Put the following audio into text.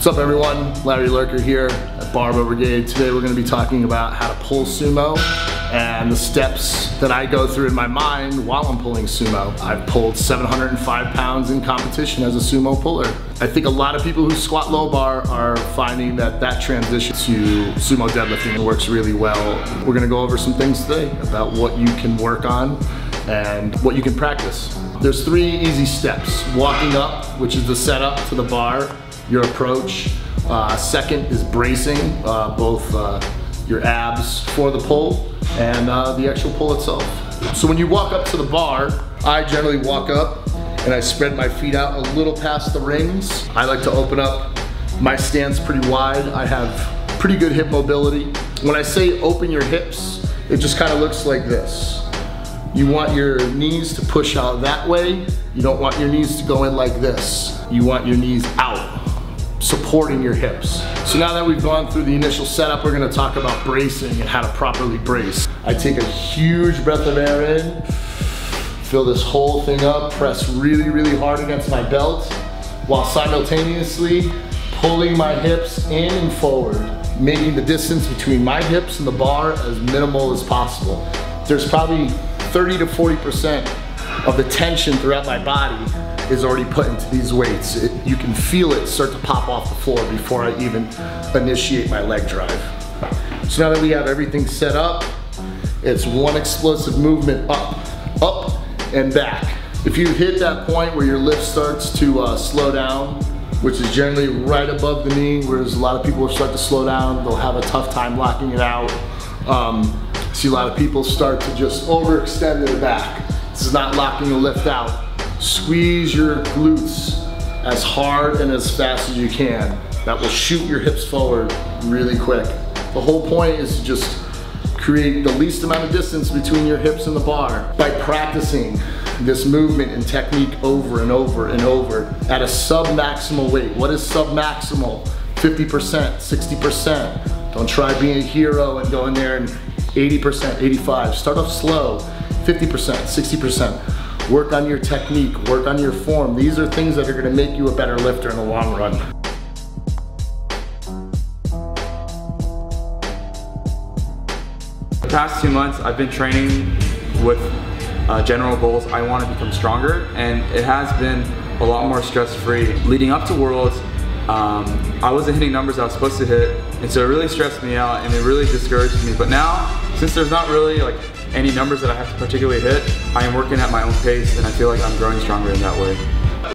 What's up everyone, Larry Lurker here at Barbell Brigade. Today we're going to be talking about how to pull sumo and the steps that I go through in my mind while I'm pulling sumo. I've pulled 705 pounds in competition as a sumo puller. I think a lot of people who squat low bar are finding that that transition to sumo deadlifting works really well. We're going to go over some things today about what you can work on and what you can practice. There's 3 easy steps. Walking up, which is the setup to the bar, your approach. Second is bracing, both your abs for the pull and the actual pull itself. So when you walk up to the bar, I generally walk up and I spread my feet out a little past the rings. I like to open up my stance pretty wide. I have pretty good hip mobility. When I say open your hips, it just kind of looks like this. You want your knees to push out that way. You don't want your knees to go in like this. You want your knees out, supporting your hips. So now that we've gone through the initial setup, we're gonna talk about bracing and how to properly brace. I take a huge breath of air in, fill this whole thing up, press really, really hard against my belt, while simultaneously pulling my hips in and forward, making the distance between my hips and the bar as minimal as possible. There's probably 30 to 40% of the tension throughout my body is already put into these weights. You can feel it start to pop off the floor before I even initiate my leg drive. So now that we have everything set up, it's one explosive movement up, up, and back. If you hit that point where your lift starts to slow down, which is generally right above the knee, whereas a lot of people will start to slow down, they'll have a tough time locking it out. See a lot of people start to just overextend their back. This is not locking the lift out. Squeeze your glutes as hard and as fast as you can. That will shoot your hips forward really quick. The whole point is to just create the least amount of distance between your hips and the bar by practicing this movement and technique over and over and over at a sub-maximal weight. What is sub-maximal? 50%, 60%. Don't try being a hero and go in there and 80%, 85. Start off slow, 50%, 60%. Work on your technique, work on your form. These are things that are gonna make you a better lifter in the long run. The past 2 months, I've been training with general goals. I want to become stronger, and it has been a lot more stress-free. Leading up to Worlds, I wasn't hitting numbers I was supposed to hit, and so it really stressed me out and it really discouraged me. But now, since there's not really any numbers that I have to particularly hit, I am working at my own pace and I feel like I'm growing stronger in that way.